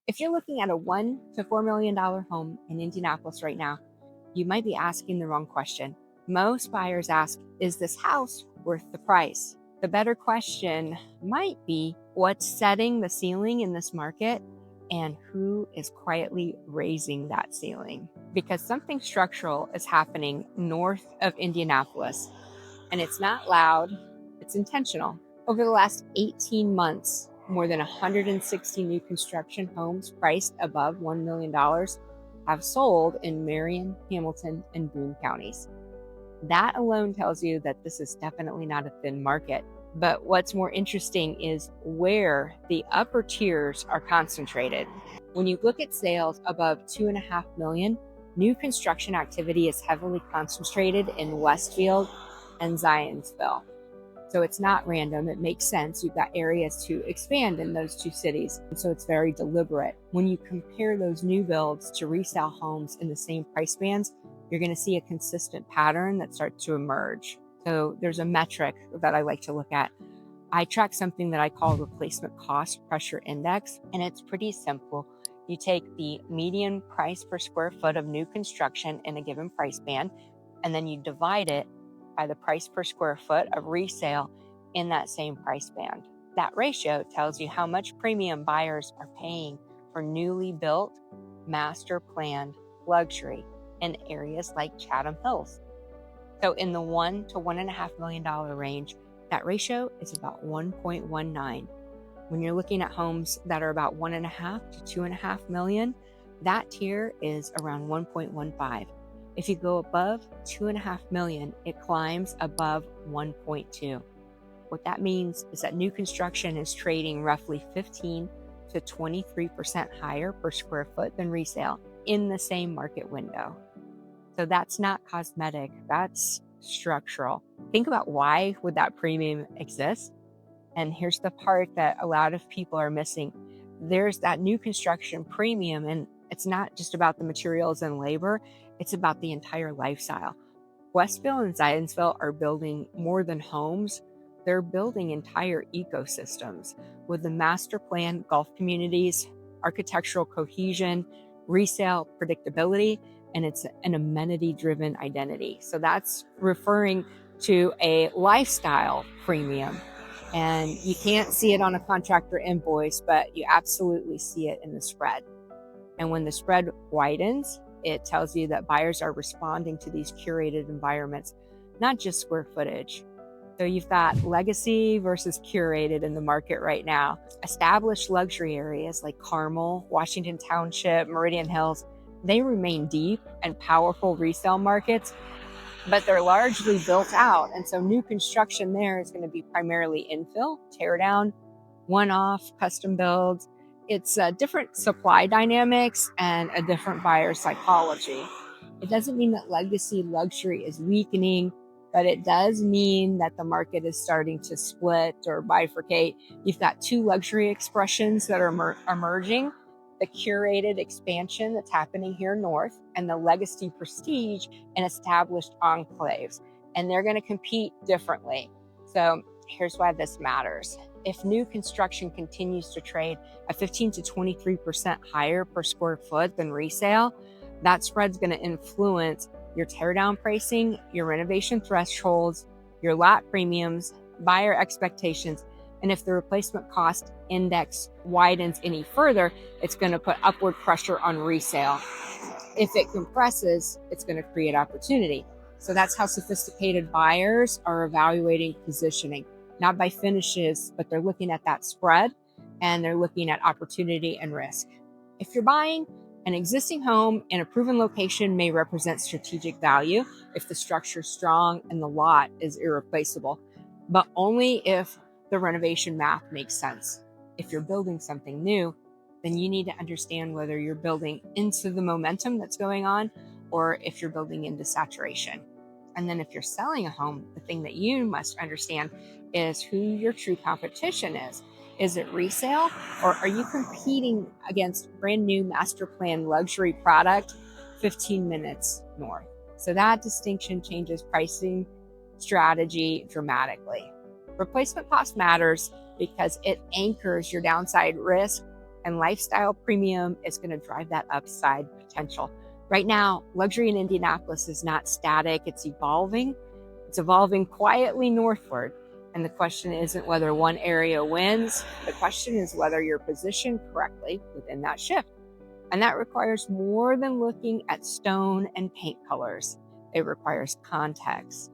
If you're looking at a $1 to $4 million home in Indianapolis right now, you might be asking the wrong question. Most buyers ask, is this house worth the price? The better question might be, what's setting the ceiling in this market and who is quietly raising that ceiling? Because something structural is happening north of Indianapolis, and it's not loud, it's intentional. Over the last 18 months, more than 160 new construction homes priced above $1 million have sold in Marion, Hamilton, and Boone counties. That alone tells you that this is definitely not a thin market. But what's more interesting is where the upper tiers are concentrated. When you look at sales above $2.5 million, new construction activity is heavily concentrated in Westfield and Zionsville. So it's not random, it makes sense. You've got areas to expand in those two cities. And so it's very deliberate. When you compare those new builds to resale homes in the same price bands, you're going to see a consistent pattern that starts to emerge. So there's a metric that I like to look at. I track something that I call replacement cost pressure index, and it's pretty simple. You take the median price per square foot of new construction in a given price band, and then you divide it by the price per square foot of resale in that same price band. That ratio tells you how much premium buyers are paying for newly built, master planned luxury in areas like Chatham Hills. So in the $1 to $1.5 million range, that ratio is about 1.19. When you're looking at homes that are about 1.5 to 2.5 million, that tier is around 1.15. If you go above 2.5 million, it climbs above 1.2. What that means is that new construction is trading roughly 15 to 23% higher per square foot than resale in the same market window. So that's not cosmetic, that's structural. Think about why would that premium exist? And here's the part that a lot of people are missing. There's that new construction premium, and it's not just about the materials and labor, it's about the entire lifestyle. Westfield and Zionsville are building more than homes. They're building entire ecosystems with the master plan golf communities, architectural cohesion, resale predictability, and it's an amenity-driven identity. So that's referring to a lifestyle premium. And you can't see it on a contractor invoice, but you absolutely see it in the spread. And when the spread widens, it tells you that buyers are responding to these curated environments, not just square footage. So you've got legacy versus curated in the market right now. Established luxury areas like Carmel, Washington Township, Meridian Hills, they remain deep and powerful resale markets, but they're largely built out. And so new construction there is going to be primarily infill, tear down, one-off, custom builds. It's different supply dynamics and a different buyer psychology. It doesn't mean that legacy luxury is weakening, but it does mean that the market is starting to split or bifurcate. You've got two luxury expressions that are emerging: the curated expansion that's happening here north and the legacy prestige and established enclaves. And they're going to compete differently. So here's why this matters. If new construction continues to trade at 15 to 23% higher per square foot than resale, that spread's going to influence your teardown pricing, your renovation thresholds, your lot premiums, buyer expectations. And if the replacement cost index widens any further, it's going to put upward pressure on resale. If it compresses, it's going to create opportunity. So that's how sophisticated buyers are evaluating positioning, not by finishes, but they're looking at that spread and they're looking at opportunity and risk. If you're buying an existing home in a proven location, may represent strategic value if the structure is strong and the lot is irreplaceable, but only if the renovation math makes sense. If you're building something new, then you need to understand whether you're building into the momentum that's going on or if you're building into saturation. And then if you're selling a home, the thing that you must understand is who your true competition is. Is it resale, or are you competing against brand new master plan luxury product 15 minutes north? So that distinction changes pricing strategy dramatically. Replacement cost matters because it anchors your downside risk and lifestyle premium is going to drive that upside potential. Right now, luxury in Indianapolis is not static, it's evolving. It's evolving quietly northward. And the question isn't whether one area wins, the question is whether you're positioned correctly within that shift. And that requires more than looking at stone and paint colors. It requires context,